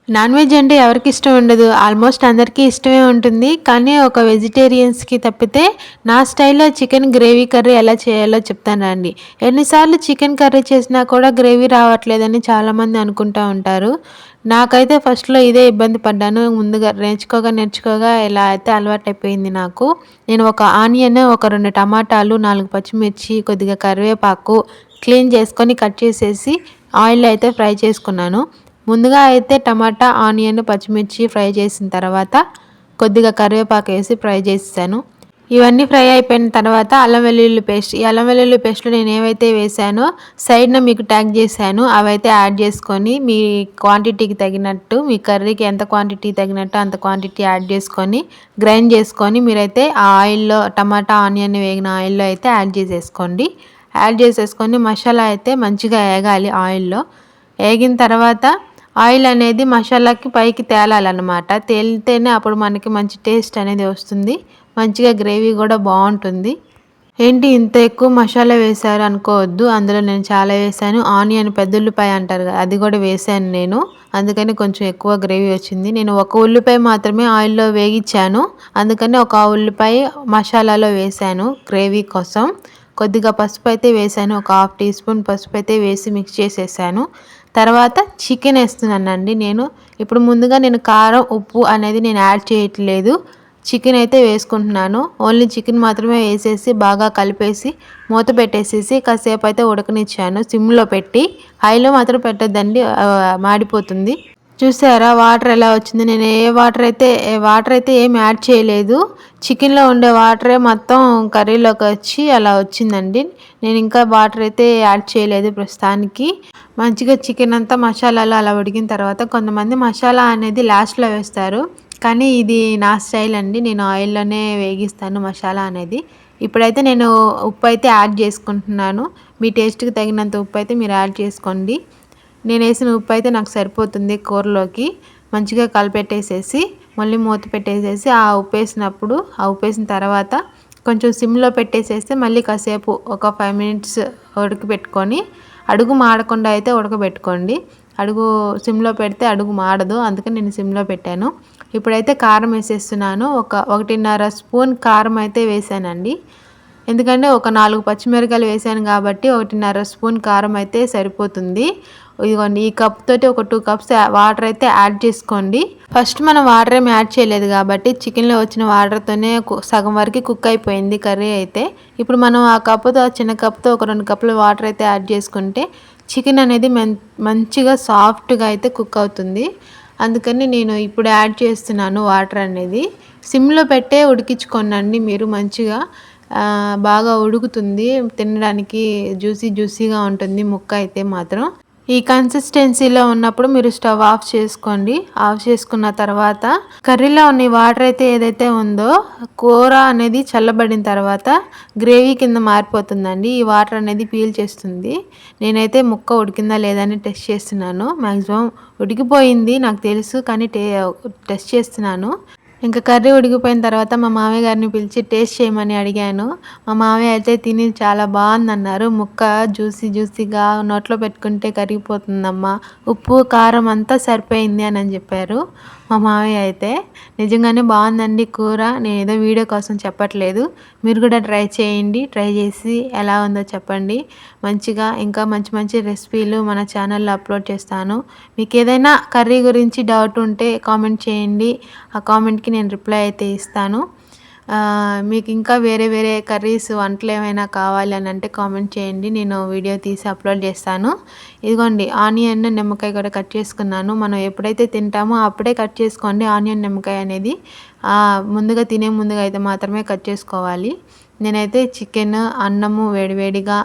Non veg అంటే ఎవరికి ఇష్టం ఉండదు. ఆల్మోస్ట్ అందరికీ ఇష్టమే ఉంటుంది. కానీ ఒక వెజిటేరియన్స్‌కి తప్పితే నా స్టైల్‌లో చికెన్ గ్రేవీ కర్రీ ఎలా చేయాలో చెప్తాను రండి. ఎన్నిసార్లు చికెన్ కర్రీ చేసినా కూడా గ్రేవీ రావట్లేదని చాలామంది అనుకుంటా ఉంటారు. నాకైతే ఫస్ట్‌లో ఇదే ఇబ్బంది పడ్డాను. ముందుగా నేర్చుకోగా ఇలా అయితే అలవాటైపోయింది నాకు. నేను ఒక ఆనియన్, ఒక 2 టమాటాలు, 4 పచ్చిమిర్చి, కొద్దిగా కరివేపాకు క్లీన్ చేసుకొని కట్ చేసేసి ఆయిల్‌లో అయితే ఫ్రై చేసుకున్నాను. ముందుగా అయితే టమాటా, ఆనియన్, పచ్చిమిర్చి ఫ్రై చేసిన తర్వాత కొద్దిగా కరివేపాకేసి ఫ్రై చేసేసాను. ఇవన్నీ ఫ్రై అయిపోయిన తర్వాత అల్లం వెల్లుల్లి పేస్ట్. ఈ అల్లం వెల్లుల్లి పేస్ట్‌లో నేనేవైతే వేసానో సైడ్‌న మీకు ట్యాగ్ చేశాను. అవైతే యాడ్ చేసుకొని మీ క్వాంటిటీకి తగినట్టు, మీ కర్రీకి ఎంత క్వాంటిటీ తగినట్టు అంత క్వాంటిటీ యాడ్ చేసుకొని గ్రైండ్ చేసుకొని మీరైతే ఆ ఆయిల్‌లో టమాటా, ఆనియన్ వేగిన ఆయిల్‌లో అయితే యాడ్ చేసేసుకోండి. యాడ్ చేసేసుకొని మసాలా అయితే మంచిగా ఏగాలి ఆయిల్‌లో. ఏగిన తర్వాత ఆయిల్ అనేది మసాలాకి పైకి తేలాలన్నమాట. తేలితేనే అప్పుడు మనకి మంచి టేస్ట్ అనేది వస్తుంది. మంచిగా గ్రేవీ కూడా బాగుంటుంది. ఏంటి ఇంత ఎక్కువ మసాలా వేశారు అనుకోవద్దు. అందులో నేను చాలా వేశాను. ఆనియన్ పెద్ద ఉల్లిపాయ అంటారు కదా, అది కూడా వేశాను నేను. అందుకని కొంచెం ఎక్కువ గ్రేవీ వచ్చింది. నేను ఒక ఉల్లిపాయ మాత్రమే ఆయిల్‌లో వేగించాను. అందుకని ఒక ఉల్లిపాయ మసాలాలో వేశాను గ్రేవీ కోసం. కొద్దిగా పసుపు అయితే వేశాను. ఒక హాఫ్ టీ స్పూన్ పసుపు అయితే వేసి మిక్స్ చేసేసాను. తర్వాత చికెన్ వేస్తున్నానండి నేను. ఇప్పుడు ముందుగా నేను కారం, ఉప్పు అనేది నేను యాడ్ చేయట్లేదు. చికెన్ అయితే వేసుకుంటున్నాను. ఓన్లీ చికెన్ మాత్రమే వేసేసి బాగా కలిపేసి మూత పెట్టేసేసి కాసేపు అయితే ఉడకనిచ్చాను సిమ్లో పెట్టి. హైలో మాత్రం పెట్టొద్దండి, మాడిపోతుంది. చూసారా వాటర్ ఎలా వచ్చింది? నేను వాటర్ అయితే ఏమి యాడ్ చేయలేదు. చికెన్లో ఉండే వాటరే మొత్తం కర్రీలోకి వచ్చి అలా వచ్చిందండి. నేను ఇంకా వాటర్ అయితే యాడ్ చేయలేదు ప్రస్తుతానికి. మంచిగా చికెన్ అంతా మసాలాలో అలా ఉడికిన తర్వాత కొంతమంది మసాలా అనేది లాస్ట్లో వేస్తారు. కానీ ఇది నా స్టైల్ అండి. నేను ఆయిల్లోనే వేగిస్తాను మసాలా అనేది. ఇప్పుడైతే నేను ఉప్పు అయితే యాడ్ చేసుకుంటున్నాను. మీ టేస్ట్కి తగినంత ఉప్పు అయితే మీరు యాడ్ చేసుకోండి. నేను వేసిన ఉప్పు అయితే నాకు సరిపోతుంది కూరలోకి. మంచిగా కలిపెట్టేసేసి మళ్ళీ మూత పెట్టేసేసి ఆ ఉప్పు వేసిన తర్వాత కొంచెం సిమ్లో పెట్టేసేస్తే మళ్ళీ కాసేపు ఒక 5 మినిట్స్ ఉడకబెట్టుకొని అడుగు మాడకుండా అయితే ఉడకబెట్టుకోండి. అడుగు సిమ్లో పెడితే అడుగు మాడదు. అందుకని నేను సిమ్లో పెట్టాను. ఇప్పుడైతే కారం వేసేస్తున్నాను. 1.5 స్పూన్ కారం అయితే వేసానండి. ఎందుకంటే ఒక 4 పచ్చిమిరపకాయలు వేసాను కాబట్టి 1.5 స్పూన్ కారం అయితే సరిపోతుంది. ఇదిగోండి ఈ కప్ తోటి ఒక 2 కప్స్ వాటర్ అయితే యాడ్ చేసుకోండి. ఫస్ట్ మనం వాటర్ ఏమి యాడ్ చేయలేదు కాబట్టి చికెన్లో వచ్చిన వాటర్తోనే సగం వరకు కుక్ అయిపోయింది కర్రీ అయితే. ఇప్పుడు మనం ఆ కప్పుతో, చిన్న కప్తో ఒక 2 కప్పుల వాటర్ అయితే యాడ్ చేసుకుంటే చికెన్ అనేది మంచిగా సాఫ్ట్గా అయితే కుక్ అవుతుంది. అందుకని నేను ఇప్పుడు యాడ్ చేస్తున్నాను వాటర్ అనేది. సిమ్లో పెట్టే ఉడికించుకోండి మీరు మంచిగా. బాగా ఉడుకుతుంది, తినడానికి జ్యూసీగా ఉంటుంది ముక్క అయితే మాత్రం. ఈ కన్సిస్టెన్సీలో ఉన్నప్పుడు మీరు స్టవ్ ఆఫ్ చేసుకోండి. ఆఫ్ చేసుకున్న తర్వాత కర్రీలో ఉన్న వాటర్ అయితే ఏదైతే ఉందో కూర అనేది చల్లబడిన తర్వాత గ్రేవీ కింద మారిపోతుందండి. ఈ వాటర్ అనేది పీల్ చేస్తుంది. నేనైతే ముక్క ఉడికిందా లేదా అని టెస్ట్ చేస్తున్నాను. మ్యాక్సిమం ఉడికిపోయింది నాకు తెలుసు, కానీ టెస్ట్ చేస్తున్నాను. ఇంకా కర్రీ ఉడికిపోయిన తర్వాత మా మామయ్య గారిని పిలిచి టేస్ట్ చేయమని అడిగాను. మా మామయ్య అయితే తిని చాలా బాగుందన్నారు. ముక్క జ్యూసీగా నోట్లో పెట్టుకుంటే కరిగిపోతుందమ్మా, ఉప్పు కారం అంతా సరిపోయింది అని చెప్పారు మా మామయ్య అయితే. నిజంగానే బాగుందండి కూర. నేను ఏదో వీడియో కోసం చెప్పట్లేదు. మీరు కూడా ట్రై చేయండి. ట్రై చేసి ఎలా ఉందో చెప్పండి. మంచిగా ఇంకా మంచి రెసిపీలు మన ఛానల్లో అప్లోడ్ చేస్తాను. మీకు ఏదైనా కర్రీ గురించి డౌట్ ఉంటే కామెంట్ చేయండి. ఆ కామెంట్కి నేను రిప్లై అయితే ఇస్తాను. మీకు ఇంకా వేరే కర్రీస్ వంటలు ఏమైనా కావాలి అని అంటే కామెంట్ చేయండి. నేను వీడియో తీసి అప్లోడ్ చేస్తాను. ఇదిగోండి ఆనియన్, నిమ్మకాయ కూడా కట్ చేసుకున్నాను. మనం ఎప్పుడైతే తింటామో అప్పుడే కట్ చేసుకోండి ఆనియన్, నిమ్మకాయ అనేది. తినే ముందుగా అయితే మాత్రమే కట్ చేసుకోవాలి. నేనైతే చికెన్, అన్నము వేడివేడిగా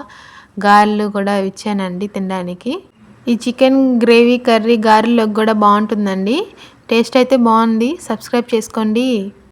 గారెలు కూడా ఇచ్చానండి తినడానికి. ఈ చికెన్ గ్రేవీ కర్రీ గారెలోకి కూడా బాగుంటుందండి. టేస్ట్ అయితే బాగుంది. సబ్స్క్రైబ్ చేసుకోండి.